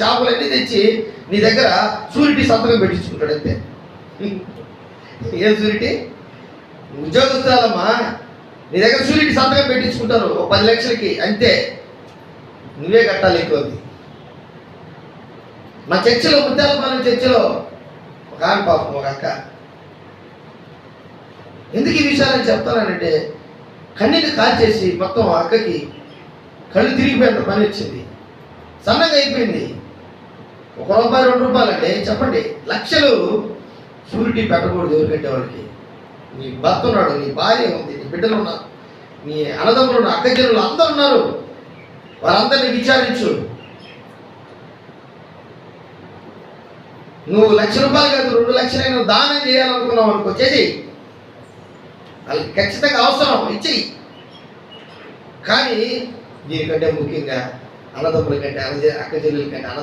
చేపలన్నీ తెచ్చి నీ దగ్గర షూరిటీ సంతకం పెట్టించుకుంటాడు అంతే. ఏం షూరిటీ? ఉద్యోగస్తురాలమ్మా, నీ దగ్గర షూరిటీ సంతకం పెట్టించుకుంటారు 10 లక్షలకి అంతే, నువ్వే కట్టాలి ఎక్కువది. మా చర్చిలో, ముత్యాలపాలెం చర్చిలో ఒక ఆమె పాపం, ఒక అక్క, ఎందుకు ఈ విషయాన్ని చెప్తానంటే కన్నీళ్ళు కాల్చేసి మొత్తం అక్కకి కళ్ళు తిరిగిపోయినంత పని వచ్చింది, సన్నగా అయిపోయింది. ₹1 ₹2 అంటే చెప్పండి, లక్షలు షూరిటీ పెట్టకూడదు ఎవరికంటే వాళ్ళకి. నీ భర్త ఉన్నాడు, నీ భార్య ఉంది, నీ బిడ్డలు ఉన్నారు, నీ అన్నదమ్ములు ఉన్నారు, అక్కచెల్లెలు అందరూ ఉన్నారు, వారందరినీ విచారించు. నువ్వు ₹1,00,000 కాదు 2 లక్షలైనా దానం చేయాలనుకున్నావు అనుకో, చేసి వాళ్ళకి ఖచ్చితంగా అవసరం ఇచ్చేయి. కానీ దీనికంటే ముఖ్యంగా అన్నదమ్ముల కంటే, అక్క చెల్లెల కంటే